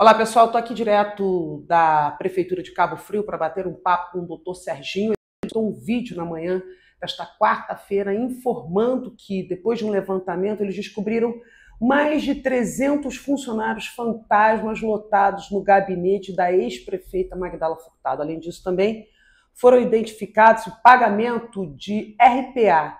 Olá, pessoal. Estou aqui direto da Prefeitura de Cabo Frio para bater um papo com o doutor Serginho. Ele postou um vídeo na manhã desta quarta-feira informando que, depois de um levantamento, eles descobriram mais de 300 funcionários fantasmas lotados no gabinete da ex-prefeita Magdala Furtado. Além disso, também foram identificados o pagamento de RPA,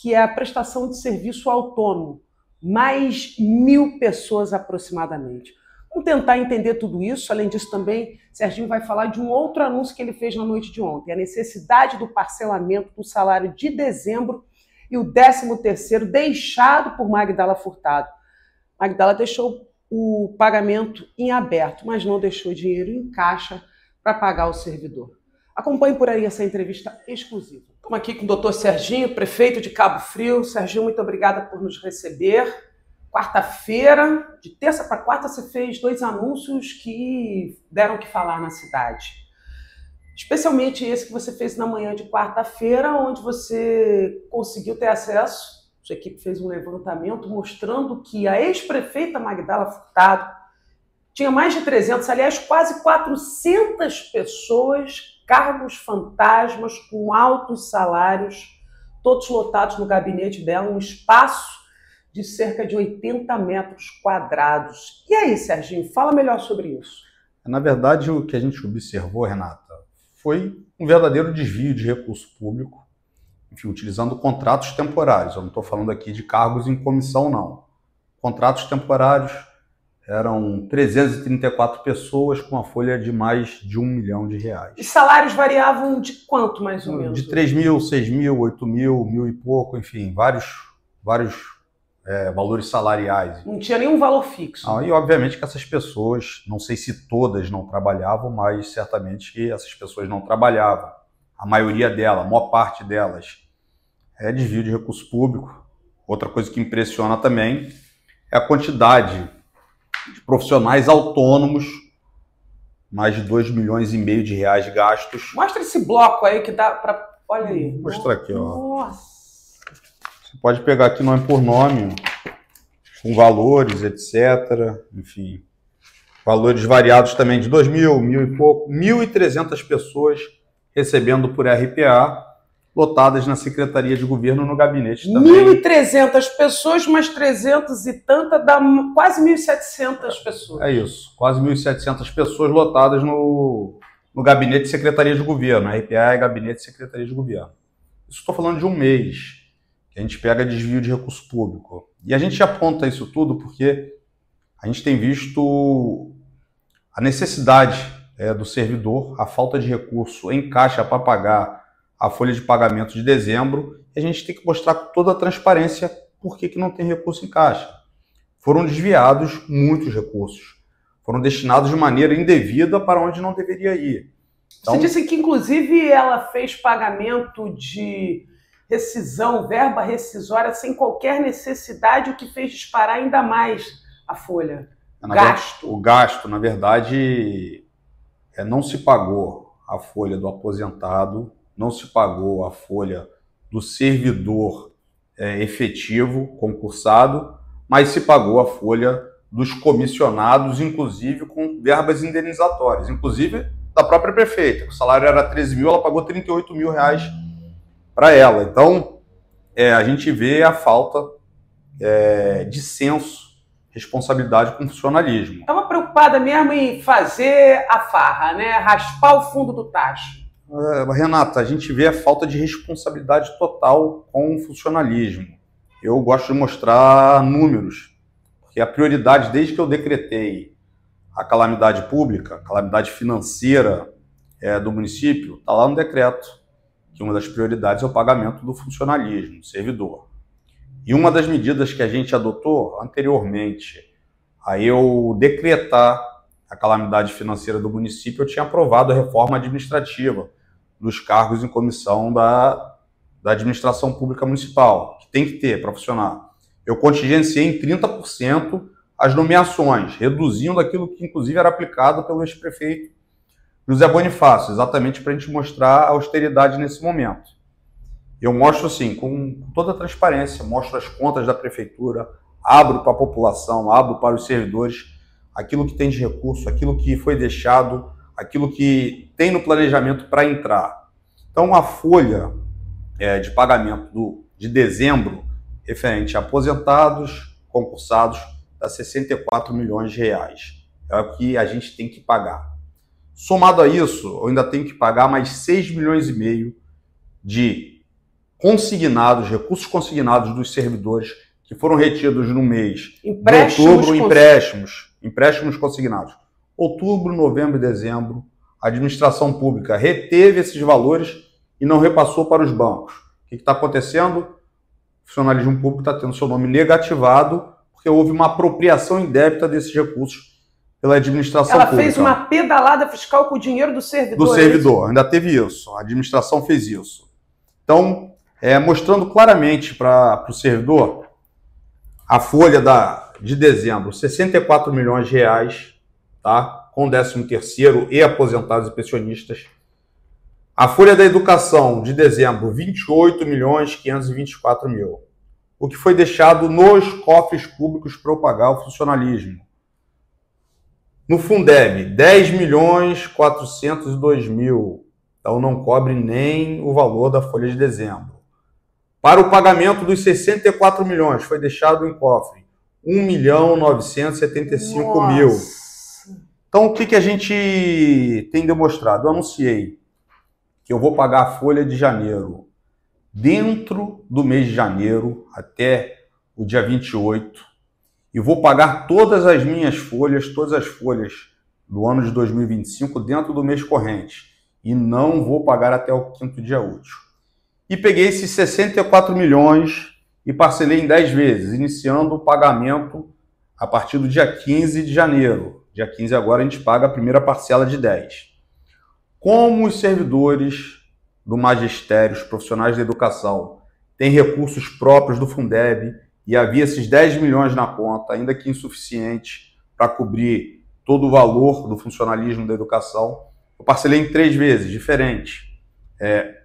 que é a prestação de serviço autônomo, mais 1.000 pessoas aproximadamente. Vamos tentar entender tudo isso. Além disso, também, Serginho vai falar de um outro anúncio que ele fez na noite de ontem, a necessidade do parcelamento do salário de dezembro e o 13º deixado por Magdala Furtado. Magdala deixou o pagamento em aberto, mas não deixou dinheiro em caixa para pagar o servidor. Acompanhe por aí essa entrevista exclusiva. Estamos aqui com o doutor Serginho, prefeito de Cabo Frio. Serginho, muito obrigada por nos receber. Quarta-feira, de terça para quarta, você fez 2 anúncios que deram o que falar na cidade. Especialmente esse que você fez na manhã de quarta-feira, onde você conseguiu ter acesso, sua equipe fez um levantamento mostrando que a ex-prefeita Magdala Furtado tinha mais de 300, aliás, quase 400 pessoas, cargos fantasmas, com altos salários, todos lotados no gabinete dela, um espaço de cerca de 80 metros quadrados. E aí, Serginho, fala melhor sobre isso. Na verdade, o que a gente observou, Renata, foi um verdadeiro desvio de recurso público, enfim, utilizando contratos temporários. Eu não estou falando aqui de cargos em comissão, não. Contratos temporários eram 334 pessoas com uma folha de mais de R$1 milhão. E salários variavam de quanto, mais ou menos? De 3 mil, 6 mil, 8 mil, 1.000 e pouco, enfim, vários valores salariais. Não tinha nenhum valor fixo. E obviamente que essas pessoas, não sei se todas não trabalhavam, mas certamente que essas pessoas não trabalhavam. A maioria delas, a maior parte delas, é desvio de recurso público. Outra coisa que impressiona também é a quantidade de profissionais autônomos, mais de R$2,5 milhões de reais gastos. Mostra esse bloco aí que dá para... Olha aí. Vou mostrar aqui, ó. Nossa! Você pode pegar aqui nome por nome, com valores, etc. Enfim, valores variados também de 2 mil, 1.000 e pouco, 1.300 pessoas recebendo por RPA, lotadas na Secretaria de Governo no gabinete também. 1.300 pessoas, mais 300 e tanta, dá quase 1.700 pessoas. É isso, quase 1.700 pessoas lotadas no gabinete de Secretaria de Governo. RPA é gabinete de Secretaria de Governo. Isso estou falando de um mês. A gente pega desvio de recurso público. E a gente aponta isso tudo porque a gente tem visto a necessidade do servidor, a falta de recurso em caixa para pagar a folha de pagamento de dezembro, e a gente tem que mostrar com toda a transparência por que não tem recurso em caixa. Foram desviados muitos recursos, foram destinados de maneira indevida para onde não deveria ir. Então, você disse que, inclusive, ela fez pagamento de rescisão, verba rescisória, sem qualquer necessidade, o que fez disparar ainda mais a folha. O gasto, na verdade, não se pagou a folha do aposentado, não se pagou a folha do servidor efetivo, concursado, mas se pagou a folha dos comissionados, inclusive com verbas indenizatórias, inclusive da própria prefeita. O salário era 13 mil, ela pagou 38 mil reais para ela. Então, a gente vê a falta de senso, responsabilidade com funcionalismo. Estava preocupada mesmo em fazer a farra, né? Raspar o fundo do tacho. Renata, a gente vê a falta de responsabilidade total com o funcionalismo. Eu gosto de mostrar números, porque a prioridade, desde que eu decretei a calamidade pública, a calamidade financeira do município, está lá no decreto, que uma das prioridades é o pagamento do funcionalismo, do servidor. E uma das medidas que a gente adotou anteriormente a eu decretar a calamidade financeira do município, eu tinha aprovado a reforma administrativa dos cargos em comissão da administração pública municipal, que tem que ter para funcionar. Eu contingenciei em 30% as nomeações, reduzindo aquilo que inclusive era aplicado pelo ex-prefeito José Bonifácio, exatamente para a gente mostrar a austeridade nesse momento. Eu mostro assim, com toda a transparência, mostro as contas da prefeitura, abro para a população, abro para os servidores aquilo que tem de recurso, aquilo que foi deixado, aquilo que tem no planejamento para entrar. Então, a folha de pagamento de dezembro, referente a aposentados, concursados, dá 64 milhões de reais. É o que a gente tem que pagar. Somado a isso, eu ainda tenho que pagar mais 6 milhões e meio de consignados, recursos consignados dos servidores que foram retidos no mês de outubro, empréstimos consignados. Outubro, novembro e dezembro, a administração pública reteve esses valores e não repassou para os bancos. O que está acontecendo? O funcionalismo público está tendo seu nome negativado porque houve uma apropriação indébita desses recursos pela administração pública. Ela fez uma pedalada fiscal com o dinheiro do servidor. Do servidor, ainda teve isso. A administração fez isso. Então, mostrando claramente para o servidor, a folha de dezembro, 64 milhões de reais, tá? Com 13º e aposentados e pensionistas. A folha da educação de dezembro, 28 milhões 524 mil. O que foi deixado nos cofres públicos para eu pagar o funcionalismo. No Fundeb, 10 milhões 402 mil. Então não cobre nem o valor da folha de dezembro. Para o pagamento dos 64 milhões, foi deixado em cofre 1 milhão 975 mil. Então o que a gente tem demonstrado? Eu anunciei que eu vou pagar a folha de janeiro dentro do mês de janeiro até o dia 28 e vou pagar todas as minhas folhas, todas as folhas do ano de 2025 dentro do mês corrente e não vou pagar até o 5º dia útil. E peguei esses 64 milhões e parcelei em 10 vezes, iniciando o pagamento a partir do dia 15 de janeiro. Dia 15 agora a gente paga a primeira parcela de 10. Como os servidores do magistério, os profissionais da educação, têm recursos próprios do Fundeb e havia esses 10 milhões na conta, ainda que insuficiente para cobrir todo o valor do funcionalismo da educação, eu parcelei em 3 vezes, diferentes.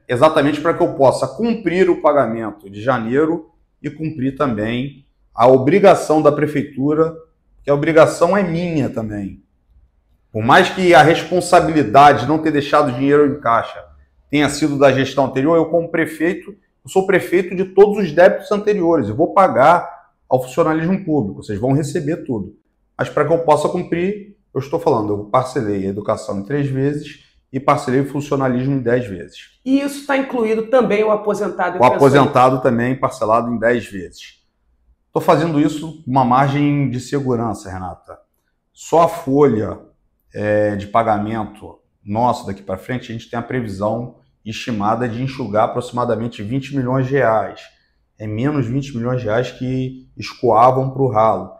Exatamente para que eu possa cumprir o pagamento de janeiro e cumprir também a obrigação da prefeitura, que a obrigação é minha também. Por mais que a responsabilidade de não ter deixado dinheiro em caixa tenha sido da gestão anterior, eu como prefeito, eu sou prefeito de todos os débitos anteriores, eu vou pagar ao funcionalismo público, vocês vão receber tudo. Mas para que eu possa cumprir, eu estou falando, eu parcelei a educação em 3 vezes e parcelei o funcionalismo em 10 vezes. E isso está incluído também o aposentado e o aposentado também parcelado em 10 vezes. Estou fazendo isso com uma margem de segurança, Renata. Só a folha de pagamento nossa daqui para frente, a gente tem a previsão estimada de enxugar aproximadamente 20 milhões de reais. É menos 20 milhões de reais que escoavam para o ralo.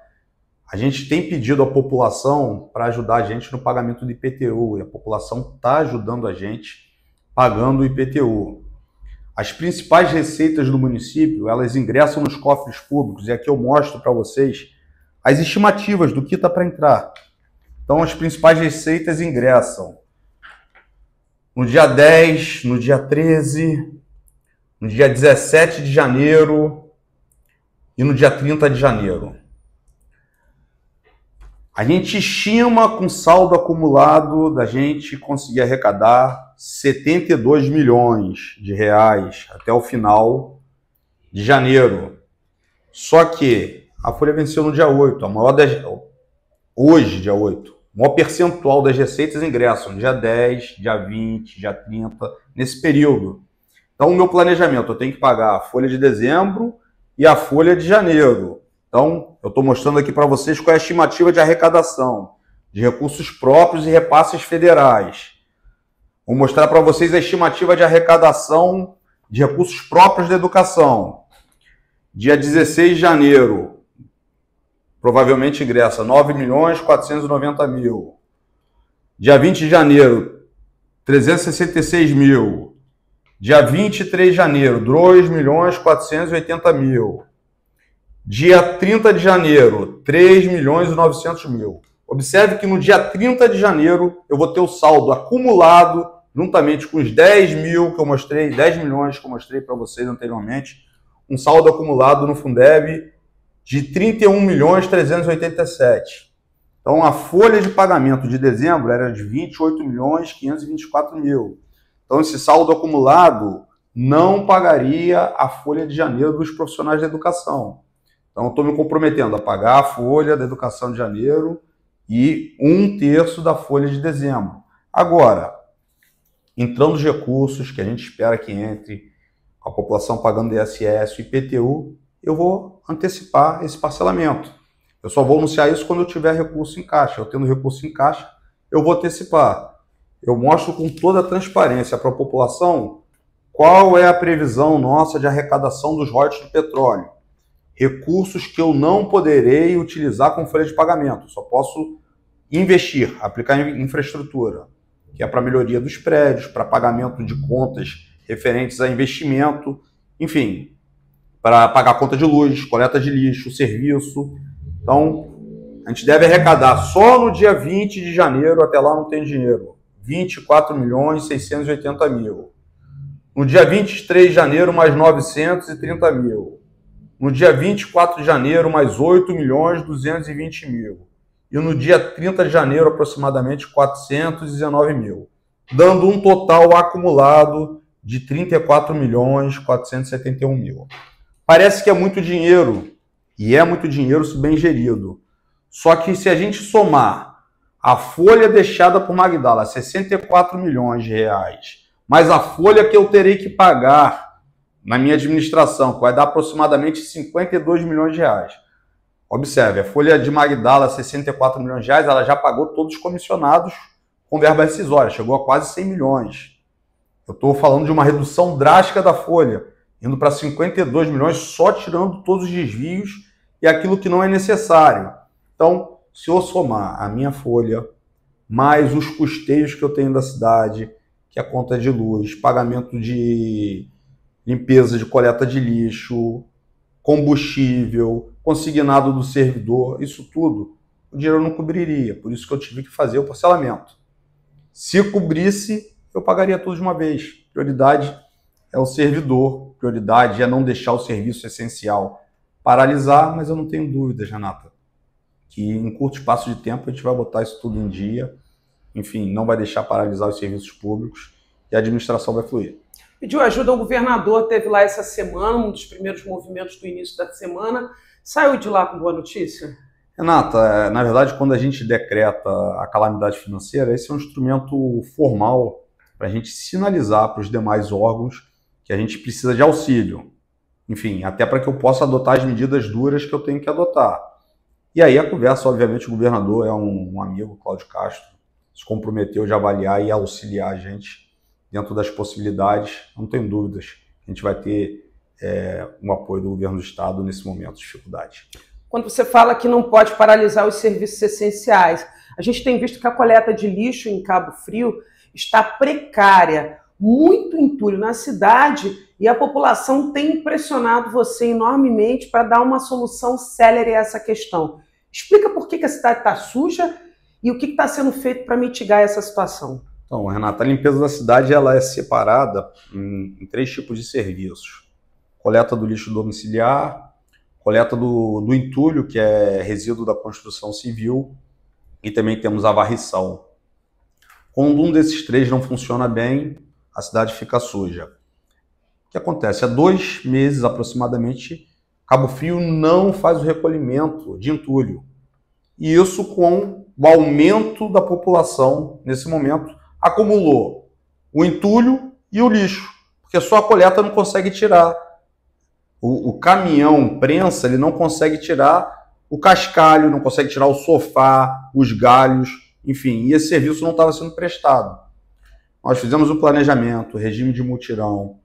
A gente tem pedido à população para ajudar a gente no pagamento do IPTU, e a população está ajudando a gente pagando o IPTU. As principais receitas do município, elas ingressam nos cofres públicos, e aqui eu mostro para vocês as estimativas do que está para entrar. Então, as principais receitas ingressam no dia 10, no dia 13, no dia 17 de janeiro e no dia 30 de janeiro. A gente estima com saldo acumulado da gente conseguir arrecadar 72 milhões de reais até o final de janeiro. Só que a folha venceu no dia 8, hoje, dia 8. O maior percentual das receitas ingressam dia 10, dia 20, dia 30, nesse período. Então, o meu planejamento, eu tenho que pagar a folha de dezembro e a folha de janeiro. Então, eu estou mostrando aqui para vocês qual é a estimativa de arrecadação de recursos próprios e repasses federais. Vou mostrar para vocês a estimativa de arrecadação de recursos próprios da educação. Dia 16 de janeiro, provavelmente ingressa 9 milhões 490 mil. Dia 20 de janeiro, 366 mil. Dia 23 de janeiro, 2 milhões 480 mil. Dia 30 de janeiro, 3 milhões e 900 mil. Observe que no dia 30 de janeiro eu vou ter o saldo acumulado, juntamente com os 10 mil que eu mostrei, 10 milhões que eu mostrei para vocês anteriormente, um saldo acumulado no Fundeb de 31 milhões 387. Então, a folha de pagamento de dezembro era de 28.524.000. Então, esse saldo acumulado não pagaria a folha de janeiro dos profissionais da educação. Então, estou me comprometendo a pagar a folha da educação de janeiro e 1/3 da folha de dezembro. Agora, entrando os recursos que a gente espera que entre, com a população pagando ISS e IPTU, eu vou antecipar esse parcelamento. Eu só vou anunciar isso quando eu tiver recurso em caixa. Eu tendo recurso em caixa, eu vou antecipar. Eu mostro com toda a transparência para a população qual é a previsão nossa de arrecadação dos royalties do petróleo. Recursos que eu não poderei utilizar com folha de pagamento. Só posso investir, aplicar em infraestrutura, que é para melhoria dos prédios, para pagamento de contas referentes a investimento, enfim, para pagar conta de luz, coleta de lixo, serviço. Então, a gente deve arrecadar só no dia 20 de janeiro, até lá não tem dinheiro, 24.680.000. No dia 23 de janeiro, mais 930.000. No dia 24 de janeiro, mais 8.220.000. E no dia 30 de janeiro, aproximadamente 419.000. Dando um total acumulado de 34.471.000. Parece que é muito dinheiro. E é muito dinheiro se bem gerido. Só que se a gente somar a folha deixada por Magdala, 64 milhões de reais, mais a folha que eu terei que pagar na minha administração, que vai dar aproximadamente 52 milhões de reais. Observe, a folha de Magdala, 64 milhões de reais, ela já pagou todos os comissionados com verba rescisória, chegou a quase 100 milhões. Eu estou falando de uma redução drástica da folha, indo para 52 milhões, só tirando todos os desvios e aquilo que não é necessário. Então, se eu somar a minha folha, mais os custeios que eu tenho da cidade, que é a conta de luz, pagamento de limpeza de coleta de lixo, combustível, consignado do servidor, isso tudo, o dinheiro não cobriria. Por isso que eu tive que fazer o parcelamento. Se cobrisse, eu pagaria tudo de uma vez. Prioridade é o servidor, prioridade é não deixar o serviço essencial paralisar, mas eu não tenho dúvidas, Renata, que em curto espaço de tempo a gente vai botar isso tudo em dia, enfim, não vai deixar paralisar os serviços públicos e a administração vai fluir. Pediu ajuda ao governador, teve lá essa semana, um dos primeiros movimentos do início da semana, saiu de lá com boa notícia? Renata, na verdade, quando a gente decreta a calamidade financeira, esse é um instrumento formal para a gente sinalizar para os demais órgãos que a gente precisa de auxílio. Enfim, até para que eu possa adotar as medidas duras que eu tenho que adotar. E aí a conversa, obviamente, o governador é um amigo, Cláudio Castro, se comprometeu de avaliar e auxiliar a gente dentro das possibilidades. Não tenho dúvidas que a gente vai ter um apoio do governo do estado nesse momento de dificuldade. Quando você fala que não pode paralisar os serviços essenciais, a gente tem visto que a coleta de lixo em Cabo Frio está precária, muito entulho na cidade, e a população tem pressionado você enormemente para dar uma solução célere a essa questão. Explica por que a cidade está suja e o que está sendo feito para mitigar essa situação. Então, Renata, a limpeza da cidade ela é separada em 3 tipos de serviços. Coleta do lixo domiciliar, coleta do entulho, que é resíduo da construção civil, e também temos a varrição. Quando um desses 3 não funciona bem, a cidade fica suja. O que acontece? Há 2 meses aproximadamente, Cabo Frio não faz o recolhimento de entulho. E isso, com o aumento da população nesse momento, acumulou o entulho e o lixo, porque só a coleta não consegue tirar. O caminhão prensa, ele não consegue tirar o cascalho, não consegue tirar o sofá, os galhos, enfim, e esse serviço não estava sendo prestado. Nós fizemos um planejamento, regime de mutirão,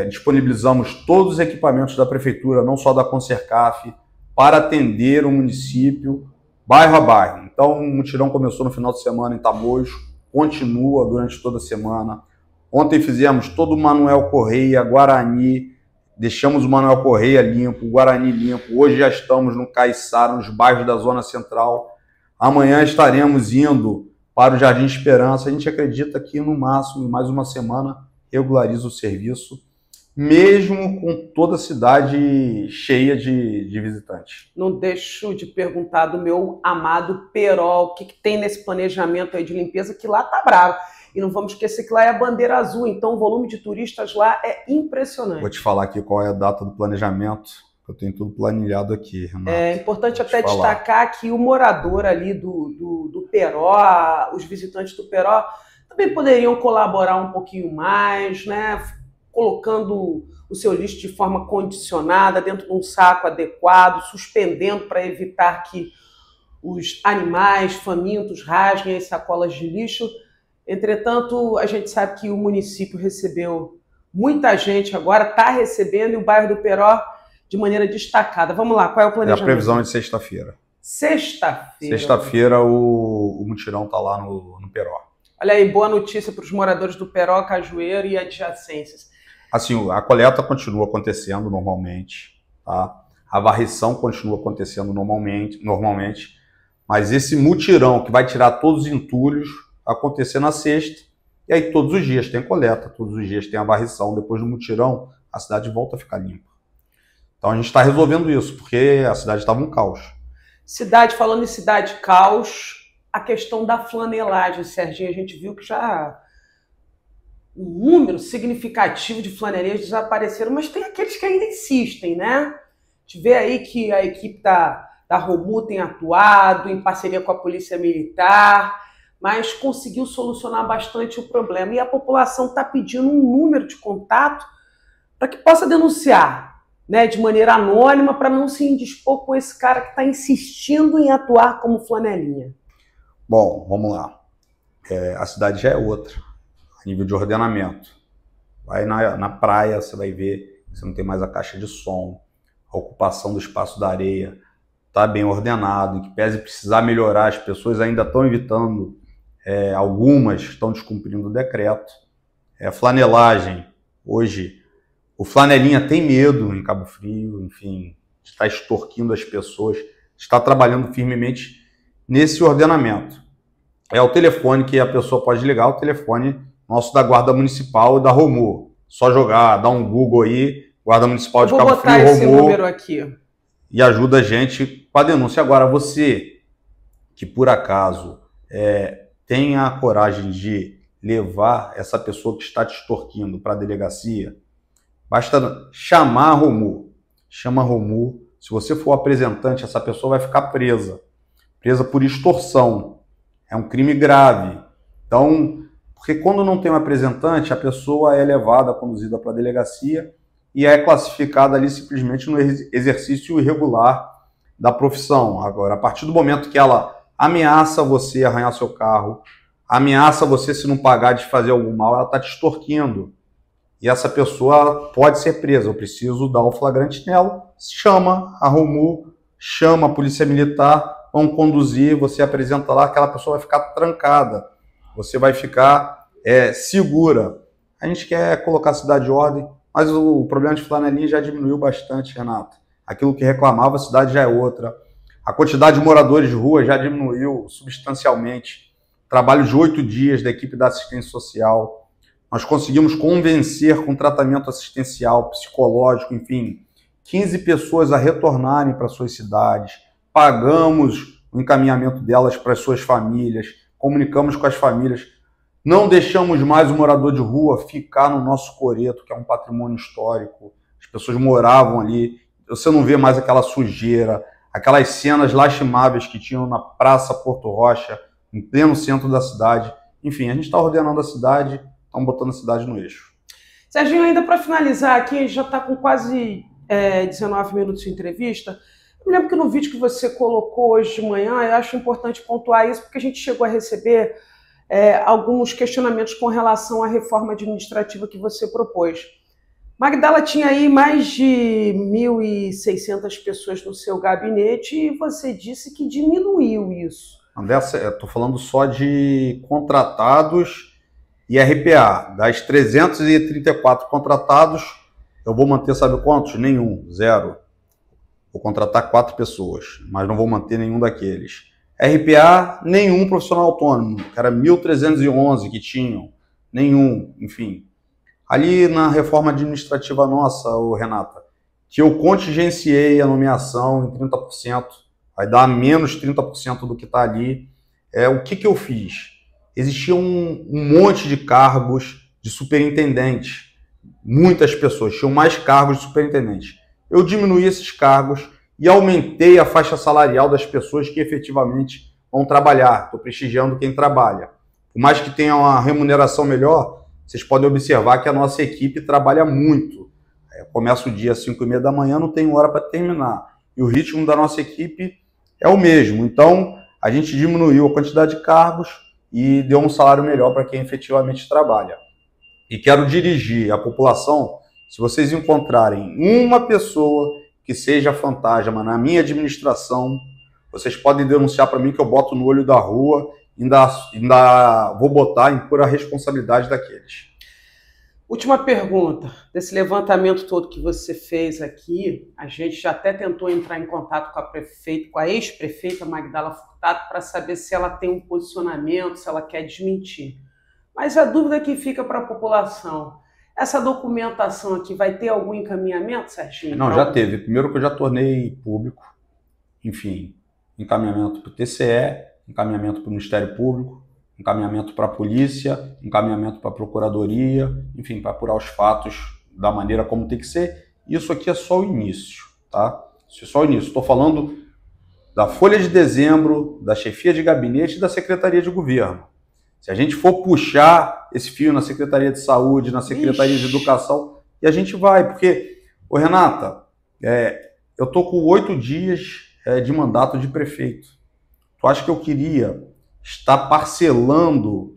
disponibilizamos todos os equipamentos da prefeitura, não só da Concercaf, para atender o município, bairro a bairro. Então, o mutirão começou no final de semana em Tamoios, continua durante toda a semana. Ontem fizemos todo o Manuel Correia, Guarani, deixamos o Manuel Correia limpo, o Guarani limpo. Hoje já estamos no Caiçara, nos bairros da Zona Central. Amanhã estaremos indo para o Jardim Esperança. A gente acredita que no máximo, em mais uma semana, regulariza o serviço. mesmo com toda a cidade cheia de visitantes. Não deixo de perguntar do meu amado Perol, o que tem nesse planejamento aí de limpeza, que lá tá bravo. E não vamos esquecer que lá é a bandeira azul, então o volume de turistas lá é impressionante. Vou te falar aqui qual é a data do planejamento, eu tenho tudo planilhado aqui, Renato. É importante até destacar que o morador ali do Peró, os visitantes do Peró, também poderiam colaborar um pouquinho mais, né? Colocando o seu lixo de forma condicionada, dentro de um saco adequado, suspendendo para evitar que os animais famintos rasguem as sacolas de lixo. Entretanto, a gente sabe que o município recebeu muita gente agora, está recebendo, e o bairro do Peró de maneira destacada. Vamos lá, qual é o planejamento? É a previsão de sexta-feira. Sexta-feira. Sexta-feira o mutirão está lá no Peró. Olha aí, boa notícia para os moradores do Peró, Cajueiro e adjacências. Assim, a coleta continua acontecendo normalmente, tá? A varrição continua acontecendo normalmente, mas esse mutirão que vai tirar todos os entulhos vai acontecer na sexta, e aí todos os dias tem coleta, todos os dias tem a varrição. Depois do mutirão, a cidade volta a ficar limpa. Então a gente está resolvendo isso, porque a cidade estava um caos. Falando em cidade caos, a questão da flanelagem, Serginho, a gente viu que já um número significativo de flaneleiros desapareceram, mas tem aqueles que ainda insistem, né? A gente vê aí que a equipe da Romu tem atuado em parceria com a Polícia Militar, mas conseguiu solucionar bastante o problema. E a população está pedindo um número de contato para que possa denunciar, né, de maneira anônima, para não se indispor com esse cara que está insistindo em atuar como flanelinha. Bom, vamos lá. A cidade já é outra, a nível de ordenamento. Vai na praia, você vai ver que você não tem mais a caixa de som, a ocupação do espaço da areia está bem ordenado, que pese precisar melhorar, as pessoas ainda estão evitando, algumas estão descumprindo o decreto. Flanelagem, hoje, o flanelinha tem medo em Cabo Frio, enfim, está extorquindo as pessoas, está trabalhando firmemente nesse ordenamento. É o telefone que a pessoa pode ligar, o telefone nosso da Guarda Municipal e da Romu. Só jogar, dar um Google aí, Guarda Municipal de Cabo Frio, Romu. Vou botar esse número aqui. E ajuda a gente com a denúncia. Agora, você que por acaso tenha a coragem de levar essa pessoa que está te extorquindo para a delegacia, basta chamar a Romu. Chama a Romu. Se você for apresentante, essa pessoa vai ficar presa por extorsão. É um crime grave. Então, porque quando não tem um apresentante, a pessoa é levada, conduzida para a delegacia e é classificada ali simplesmente no exercício irregular da profissão. Agora, a partir do momento que ela ameaça você arranhar seu carro, ameaça você, se não pagar, de fazer algum mal, ela está te extorquindo. E essa pessoa pode ser presa. Eu preciso dar um flagrante nela. Chama a Romu, chama a Polícia Militar, vão conduzir, você apresenta lá, aquela pessoa vai ficar trancada. Você vai ficar segura. A gente quer colocar a cidade em ordem, mas o problema de flanelinha já diminuiu bastante, Renato. Aquilo que reclamava, a cidade já é outra. A quantidade de moradores de rua já diminuiu substancialmente. Trabalho de 8 dias da equipe da assistência social. Nós conseguimos convencer com tratamento assistencial, psicológico, enfim, 15 pessoas a retornarem para suas cidades. Pagamos o encaminhamento delas para as suas famílias, comunicamos com as famílias. Não deixamos mais o morador de rua ficar no nosso coreto, que é um patrimônio histórico. As pessoas moravam ali. Você não vê mais aquela sujeira, aquelas cenas lastimáveis que tinham na Praça Porto Rocha, em pleno centro da cidade. Enfim, a gente está ordenando a cidade, estamos botando a cidade no eixo. Serginho, ainda para finalizar aqui, a gente já está com quase 19 minutos de entrevista. Eu me lembro que no vídeo que você colocou hoje de manhã, eu acho importante pontuar isso, porque a gente chegou a receber alguns questionamentos com relação à reforma administrativa que você propôs. Magdala tinha aí mais de 1.600 pessoas no seu gabinete e você disse que diminuiu isso. Estou falando só de contratados e RPA. Das 334 contratados, eu vou manter, sabe quantos? Nenhum, 0. Vou contratar 4 pessoas, mas não vou manter nenhum daqueles. RPA, nenhum profissional autônomo, que era 1.311 que tinham, nenhum, enfim. Ali na reforma administrativa nossa, Renata, que eu contingenciei a nomeação em 30%, vai dar menos 30% do que está ali. O que eu fiz? Existia um monte de cargos de superintendente. Muitas pessoas tinham mais cargos de superintendente. Eu diminuí esses cargos e aumentei a faixa salarial das pessoas que efetivamente vão trabalhar. Estou prestigiando quem trabalha. Por mais que tenha uma remuneração melhor, vocês podem observar que a nossa equipe trabalha muito. Começa o dia às 5h30 da manhã, não tem hora para terminar. E o ritmo da nossa equipe é o mesmo. Então, a gente diminuiu a quantidade de cargos e deu um salário melhor para quem efetivamente trabalha. E quero dirigir a população, se vocês encontrarem uma pessoa que seja fantasma na minha administração, vocês podem denunciar para mim que eu boto no olho da rua e ainda vou botar em pura responsabilidade daqueles. Última pergunta. Desse levantamento todo que você fez aqui, a gente já até tentou entrar em contato com a ex-prefeita Magdala Furtado, para saber se ela tem um posicionamento, se ela quer desmentir. Mas a dúvida que fica para a população, essa documentação aqui vai ter algum encaminhamento, Serginho? Não, já teve. Primeiro que eu já tornei público, enfim, encaminhamento para o TCE, encaminhamento para o Ministério Público, encaminhamento para a polícia, encaminhamento para a procuradoria, enfim, para apurar os fatos da maneira como tem que ser. Isso aqui é só o início, tá? Isso é só o início. Estou falando da Folha de Dezembro, da chefia de gabinete e da Secretaria de Governo. Se a gente for puxar esse fio na Secretaria de Saúde, na Secretaria de Educação, e a gente vai, porque, Renata, eu estou com 8 dias de mandato de prefeito. Tu acha que eu queria estar parcelando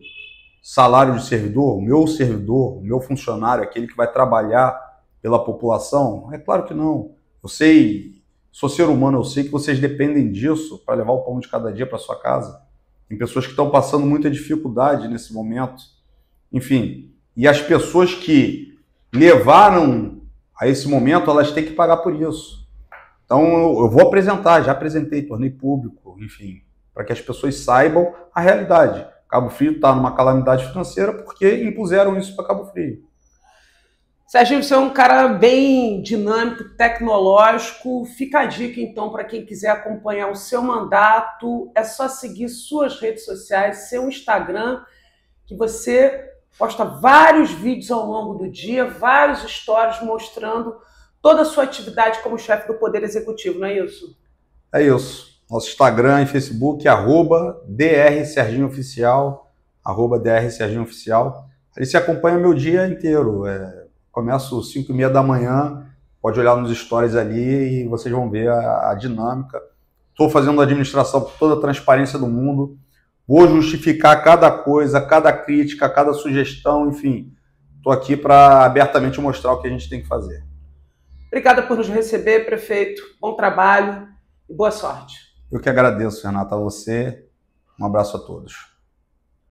salário de servidor, o meu funcionário, aquele que vai trabalhar pela população? É claro que não. Eu sei, sou ser humano, eu sei que vocês dependem disso para levar o pão de cada dia para sua casa. Tem pessoas que estão passando muita dificuldade nesse momento. Enfim, e as pessoas que levaram a esse momento, elas têm que pagar por isso. Então eu vou apresentar, já apresentei, tornei público, enfim, para que as pessoas saibam a realidade. Cabo Frio está numa calamidade financeira porque impuseram isso para Cabo Frio. Serginho, você é um cara bem dinâmico, tecnológico. Fica a dica, então, para quem quiser acompanhar o seu mandato, é só seguir suas redes sociais, seu Instagram, que você posta vários vídeos ao longo do dia, vários stories mostrando toda a sua atividade como chefe do Poder Executivo, não é isso? É isso. Nosso Instagram e Facebook é @drserginhooficial, @drserginhooficial. Ali você acompanha meu dia inteiro. Começo 5h30 da manhã, pode olhar nos stories ali e vocês vão ver a dinâmica. Estou fazendo a administração com toda a transparência do mundo. Vou justificar cada coisa, cada crítica, cada sugestão, enfim. Estou aqui para abertamente mostrar o que a gente tem que fazer. Obrigada por nos receber, prefeito. Bom trabalho e boa sorte. Eu que agradeço, Renata, a você. Um abraço a todos.